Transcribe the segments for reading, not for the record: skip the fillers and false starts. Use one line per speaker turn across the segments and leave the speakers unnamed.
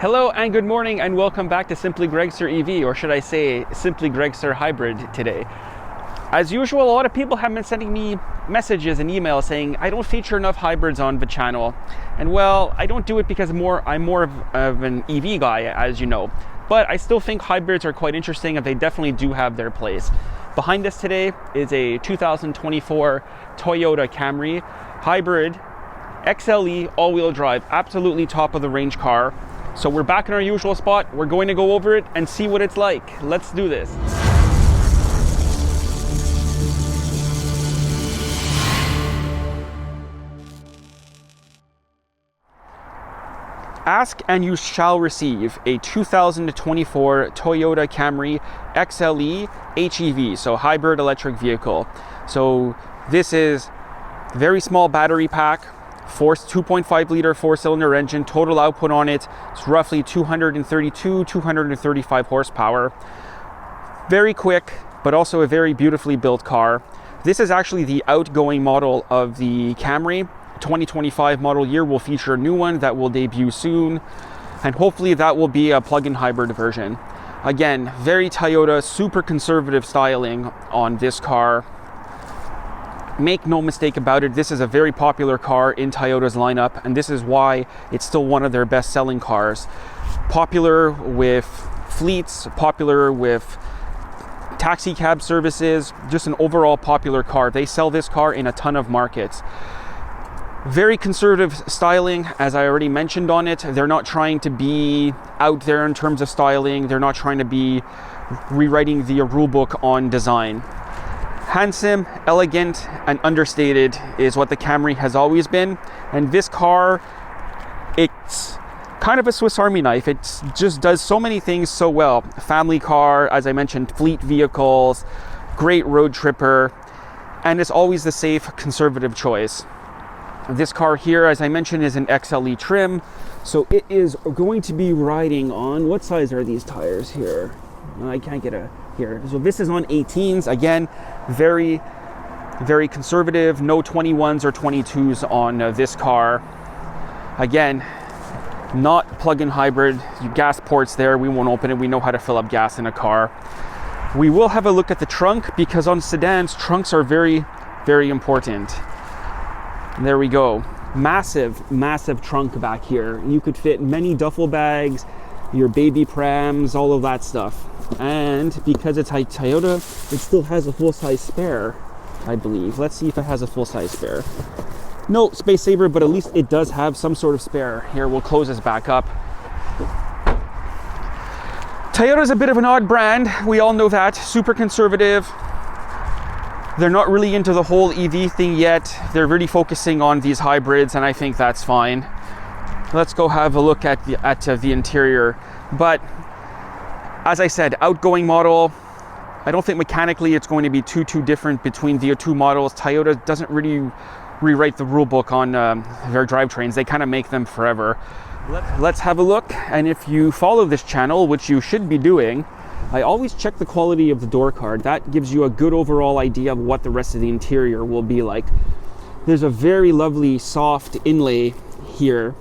Hello and good morning and welcome back to Simply Greg Sir EV, or should I say Simply Greg Sir Hybrid today. As usual, a lot of people have been sending me messages and emails saying I don't feature enough hybrids on the channel. And well, I don't do it because I'm more of an EV guy, as you know. But I still think hybrids are quite interesting and they definitely do have their place. Behind us today is a 2024 Toyota Camry Hybrid XLE all-wheel drive, absolutely top of the range car. So we're back in our usual spot. We're going to go over it and see what it's like. Let's do this. Ask and you shall receive a 2024 Toyota Camry XLE HEV, so hybrid electric vehicle. So this is very small battery pack, 2.5 liter 4-cylinder engine. Total output on it is roughly 235 horsepower. Very quick, but also a very beautifully built car. This is actually the outgoing model of the Camry. 2025 model year will feature a new one that will debut soon, and hopefully that will be a plug-in hybrid version. Again, very Toyota, super conservative styling on this car. Make no mistake about it, this is a very popular car in Toyota's lineup, and this is why it's still one of their best-selling cars. Popular with fleets, popular with taxi cab services, just an overall popular car. They sell this car in a ton of markets. Very conservative styling, as I already mentioned on it. They're not trying to be out there in terms of styling. They're not trying to be rewriting the rule book on design. Handsome, elegant, and understated is what the Camry has always been. And this car, it's kind of a Swiss Army knife. It just does so many things so well. Family car, as I mentioned, fleet vehicles, great road tripper, and it's always the safe, conservative choice. This car here, as I mentioned, is an XLE trim. So it is going to be riding on, what size are these tires here? I can't get here. So this is on 18s. Again, very, very conservative. No 21s or 22s on this car. Again, not plug-in hybrid. Gas ports there. We won't open it. We know how to fill up gas in a car. We will have a look at the trunk because on sedans, trunks are very, very important. There we go. Massive, massive trunk back here. You could fit many duffel bags, your baby prams, all of that stuff. And because it's a Toyota, it still has a full-size spare, I believe. Let's see if it has a full-size spare. No space saver, but at least it does have some sort of spare. Here, we'll close this back up. Toyota's a bit of an odd brand. We all know that. Super conservative. They're not really into the whole EV thing yet. They're really focusing on these hybrids, and I think that's fine. Let's go have a look at the interior. But as I said, outgoing model. I don't think mechanically it's going to be too different between the two models. Toyota doesn't really rewrite the rule book on their drivetrains. They kind of make them forever. Let's have a look. And if you follow this channel, which you should be doing, I always check the quality of the door card. That gives you a good overall idea of what the rest of the interior will be like. There's a very lovely soft inlay here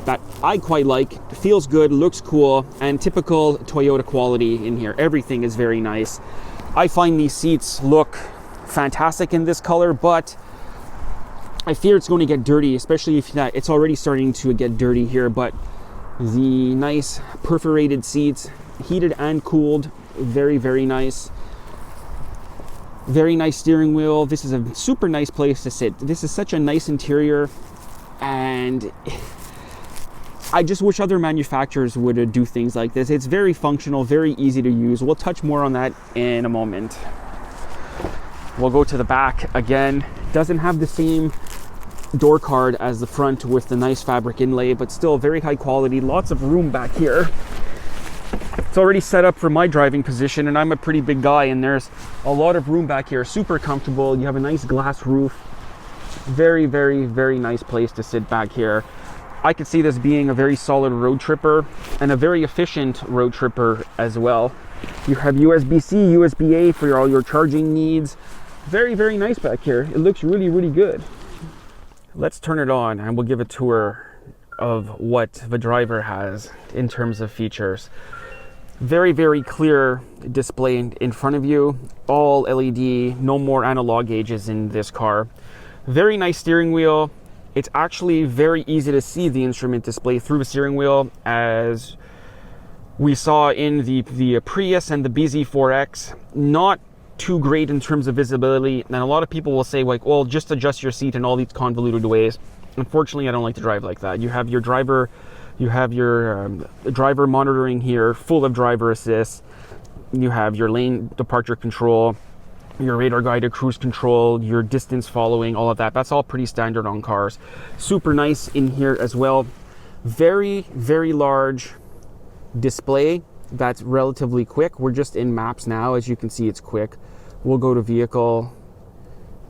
that I quite like. It feels good, looks cool, and typical Toyota quality in here. Everything is very nice. I find these seats look fantastic in this color, but I fear it's going to get dirty, especially if it's already starting to get dirty here. But the nice perforated seats, heated and cooled, very, very nice. Very nice steering wheel. This is a super nice place to sit. This is such a nice interior, and I just wish other manufacturers would do things like this. It's very functional, very easy to use. We'll touch more on that in a moment. We'll go to the back again. Doesn't have the same door card as the front with the nice fabric inlay, but still very high quality. Lots of room back here. It's already set up for my driving position, and I'm a pretty big guy, and there's a lot of room back here. Super comfortable. You have a nice glass roof. Very, very, very nice place to sit back here. I could see this being a very solid road tripper and a very efficient road tripper as well. You have USB-C, USB-A for all your charging needs. Very, very nice back here. It looks really, really good. Let's turn it on and we'll give a tour of what the driver has in terms of features. Very, very clear display in front of you, all LED, no more analog gauges in this car. Very nice steering wheel. It's actually very easy to see the instrument display through the steering wheel, as we saw in the Prius and the BZ4X. Not too great in terms of visibility, and a lot of people will say, like, well, just adjust your seat in all these convoluted ways. Unfortunately, I don't like to drive like that. You have your driver monitoring here, full of driver assist. You have your lane departure control, your radar guided cruise control, your distance following, all of that. That's all pretty standard on cars. Super nice in here as well. Very, very large display that's relatively quick. We're just in maps now. As you can see, it's quick. We'll go to vehicle,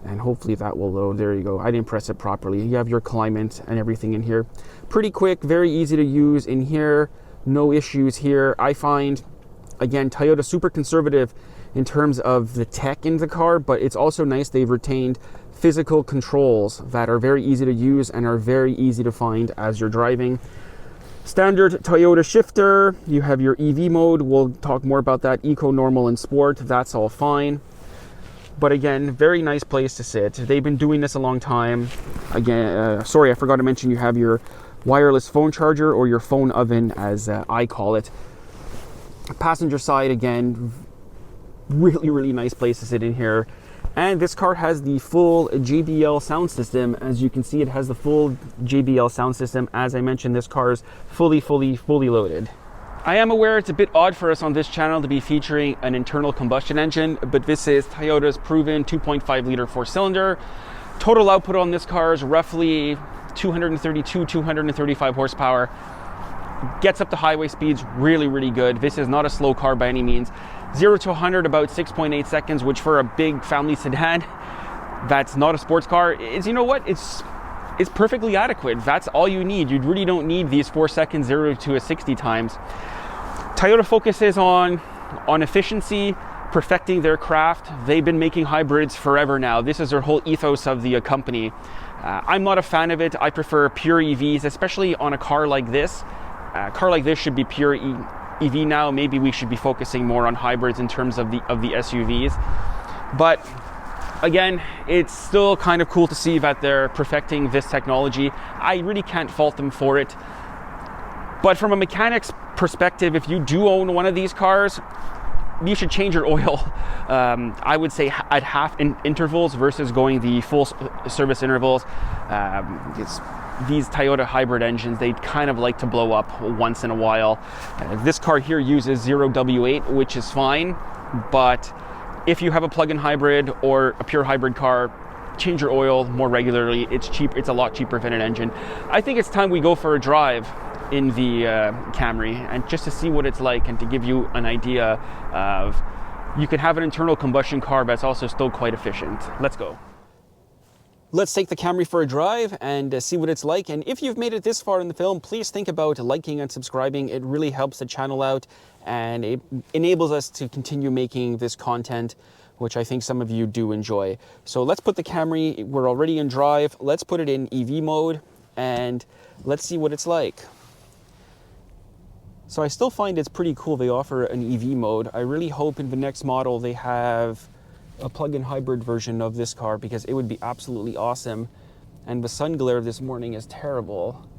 and hopefully that will load. There you go. I didn't press it properly. You have your climate and everything in here. Pretty quick, very easy to use in here. No issues here. I find, again, Toyota super conservative in terms of the tech in the car, but it's also nice they've retained physical controls that are very easy to use and are very easy to find as you're driving. Standard Toyota shifter. You have your EV mode. We'll talk more about that. Eco, normal, and sport. That's all fine. But again, very nice place to sit. They've been doing this a long time. Again, sorry, I forgot to mention you have your wireless phone charger, or your phone oven as I call it. Passenger side, again, really, really nice place to sit in here. And this car has the full JBL sound system. As you can see, it has the full JBL sound system. As I mentioned, this car is fully loaded. I am aware it's a bit odd for us on this channel to be featuring an internal combustion engine, but this is Toyota's proven 2.5 liter 4-cylinder. Total output on this car is roughly 235 horsepower. Gets up to highway speeds really, really good. This is not a slow car by any means. 0 to 100 about 6.8 seconds, which for a big family sedan that's not a sports car is, you know what, it's perfectly adequate. That's all you need. You really don't need these 4 seconds 0 to a 60 times. Toyota focuses on efficiency, perfecting their craft. They've been making hybrids forever now. This is their whole ethos of the company. I'm not a fan of it. I prefer pure EVs, especially on a car like this. A car like this should be pure EV now. Maybe we should be focusing more on hybrids in terms of the SUVs. But again, it's still kind of cool to see that they're perfecting this technology. I really can't fault them for it. But from a mechanic's perspective, if you do own one of these cars, you should change your oil, I would say at half intervals versus going the full service intervals. These Toyota hybrid engines, they kind of like to blow up once in a while. This car here uses 0W8, which is fine, but if you have a plug-in hybrid or a pure hybrid car, change your oil more regularly. It's cheap. It's a lot cheaper than an engine. I think it's time we go for a drive in the Camry, and just to see what it's like, and to give you an idea of, you can have an internal combustion car that's also still quite efficient. Let's go. Let's take the Camry for a drive and see what it's like. And if you've made it this far in the film, please think about liking and subscribing. It really helps the channel out, and it enables us to continue making this content, which I think some of you do enjoy. So let's put the Camry, we're already in drive, let's put it in EV mode, and let's see what it's like. So I still find it's pretty cool they offer an EV mode. I really hope in the next model they have a plug-in hybrid version of this car, because it would be absolutely awesome. And the sun glare this morning is terrible,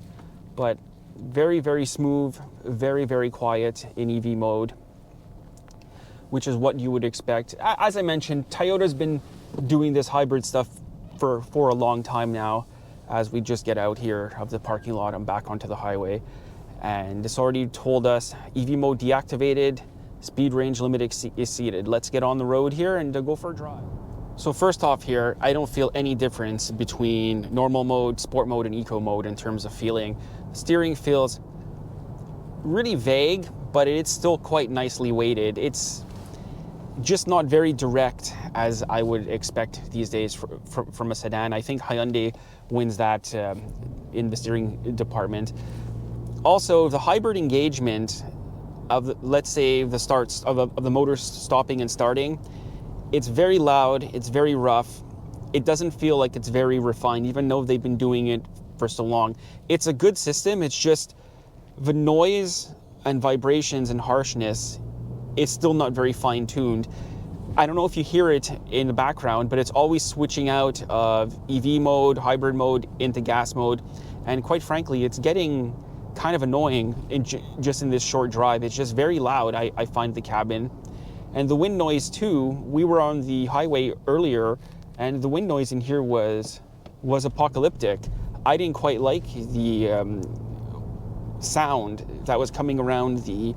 but very, very smooth, very, very quiet in EV mode, which is what you would expect. As I mentioned, Toyota's been doing this hybrid stuff for a long time now. As we just get out here of the parking lot and back onto the highway. And it's already told us EV mode deactivated, speed range limit exceeded. Let's get on the road here and go for a drive. So first off here, I don't feel any difference between normal mode, sport mode, and eco mode in terms of feeling. Steering feels really vague, but it's still quite nicely weighted. It's just not very direct as I would expect these days from a sedan. I think Hyundai wins that in the steering department. Also, the hybrid engagement of, let's say, the starts of the motor stopping and starting, it's very loud, it's very rough. It doesn't feel like it's very refined, even though they've been doing it for so long. It's a good system. It's just the noise and vibrations and harshness is still not very fine-tuned. I don't know if you hear it in the background, but it's always switching out of EV mode, hybrid mode into gas mode. And quite frankly, it's getting kind of annoying just in this short drive. It's just very loud, I find, the cabin. And the wind noise too. We were on the highway earlier and the wind noise in here was apocalyptic. I didn't quite like the sound that was coming around the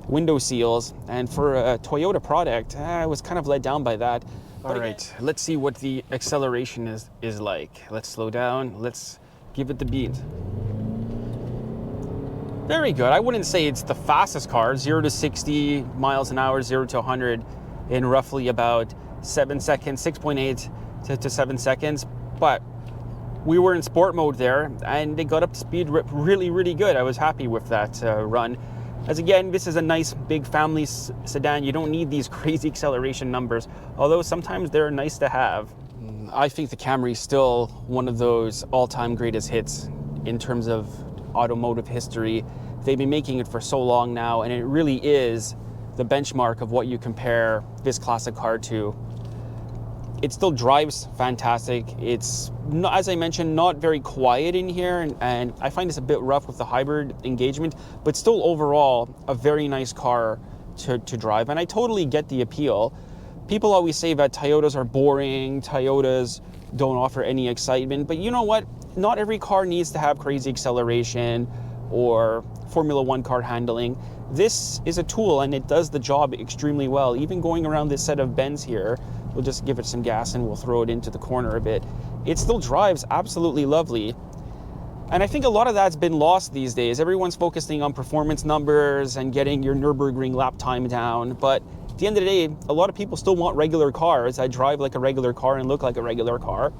window seals, and for a Toyota product, I was kind of let down by that. All right, let's see what the acceleration is like. Let's slow down, let's give it the beat. Very good. I wouldn't say it's the fastest car. 0 to 60 miles an hour, 0 to 100 in roughly about 7 seconds, 6.8 to 7 seconds, but we were in sport mode there and it got up to speed really, really good. I was happy with that run. As again, this is a nice big family sedan. You don't need these crazy acceleration numbers, although sometimes they're nice to have. I think the Camry is still one of those all-time greatest hits in terms of automotive history. They've been making it for so long now, and it really is the benchmark of what you compare this classic car to. It still drives fantastic. It's, as I mentioned, not very quiet in here, and I find this a bit rough with the hybrid engagement, but still overall a very nice car to drive, and I totally get the appeal. People always say that Toyotas are boring, Toyotas don't offer any excitement, but you know what? Not every car needs to have crazy acceleration or Formula One car handling. This is a tool and it does the job extremely well. Even going around this set of bends here, we'll just give it some gas and we'll throw it into the corner a bit. It still drives absolutely lovely. And I think a lot of that's been lost these days. Everyone's focusing on performance numbers and getting your Nürburgring lap time down. But at the end of the day, a lot of people still want regular cars that drive like a regular car and look like a regular car.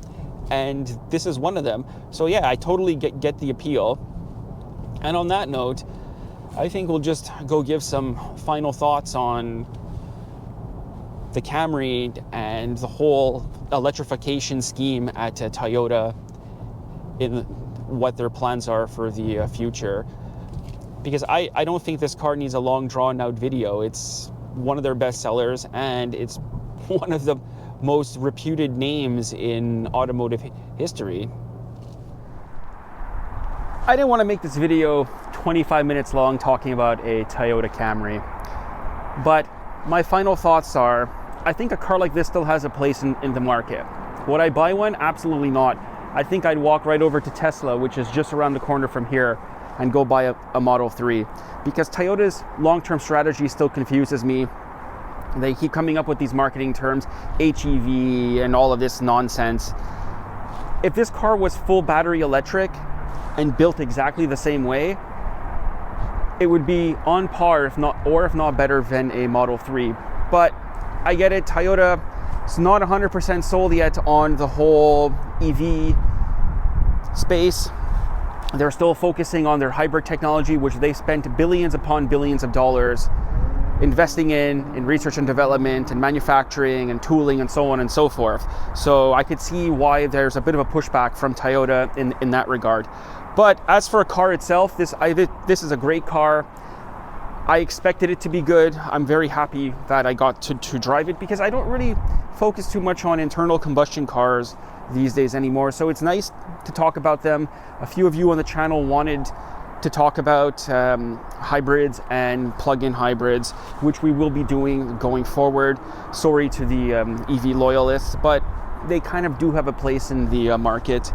And this is one of them. So yeah, I totally get the appeal. And on that note, I think we'll just go give some final thoughts on the Camry and the whole electrification scheme at Toyota, in what their plans are for the future. Because I don't think this car needs a long drawn out video. It's one of their best sellers and it's one of the most reputed names in automotive history. I didn't want to make this video 25 minutes long talking about a Toyota Camry, but my final thoughts are, I think a car like this still has a place in the market. Would I buy one? Absolutely not. I think I'd walk right over to Tesla, which is just around the corner from here, and go buy a Model 3, because Toyota's long-term strategy still confuses me. They keep coming up with these marketing terms, HEV and all of this nonsense. If this car was full battery electric and built exactly the same way, it would be on par, if not better than a Model 3. But I get it, Toyota is not 100% sold yet on the whole EV space. They're still focusing on their hybrid technology, which they spent billions upon billions of dollars investing in research and development and manufacturing and tooling and so on and so forth. So I could see why there's a bit of a pushback from Toyota in that regard. But as for a car itself, this is a great car. I expected it to be good. I'm very happy that I got to drive it, because I don't really focus too much on internal combustion cars these days anymore. So it's nice to talk about them. A few of you on the channel wanted to talk about hybrids and plug-in hybrids, which we will be doing going forward. Sorry to the EV loyalists, but they kind of do have a place in the market.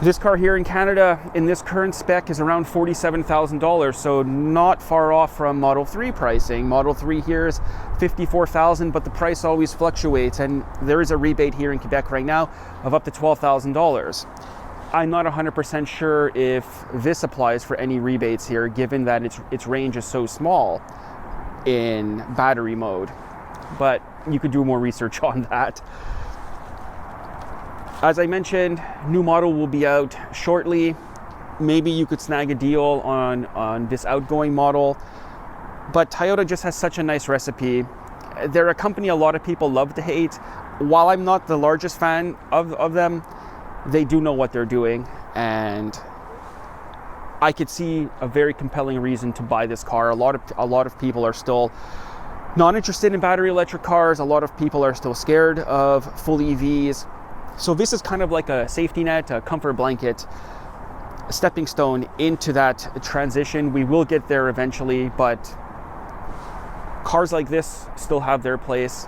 This car here in Canada, in this current spec, is around $47,000, so not far off from Model 3 pricing. Model 3 here is $54,000, but the price always fluctuates, and there is a rebate here in Quebec right now of up to $12,000. I'm not 100% sure if this applies for any rebates here, given that its range is so small in battery mode, but you could do more research on that. As I mentioned, new model will be out shortly. Maybe you could snag a deal on this outgoing model, but Toyota just has such a nice recipe. They're a company a lot of people love to hate. While I'm not the largest fan of them, they do know what they're doing. and I could see a very compelling reason to buy this car. A lot of people are still not interested in battery electric cars. A lot of people are still scared of full EVs. So this is kind of like a safety net, a comfort blanket, a stepping stone into that transition. We will get there eventually, but cars like this still have their place.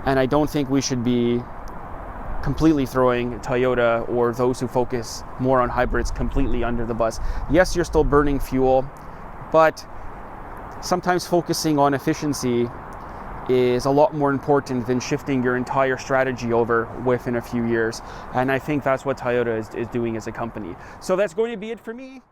And I don't think we should be completely throwing Toyota or those who focus more on hybrids completely under the bus. Yes, you're still burning fuel, but sometimes focusing on efficiency is a lot more important than shifting your entire strategy over within a few years. And I think that's what Toyota is doing as a company. So that's going to be it for me.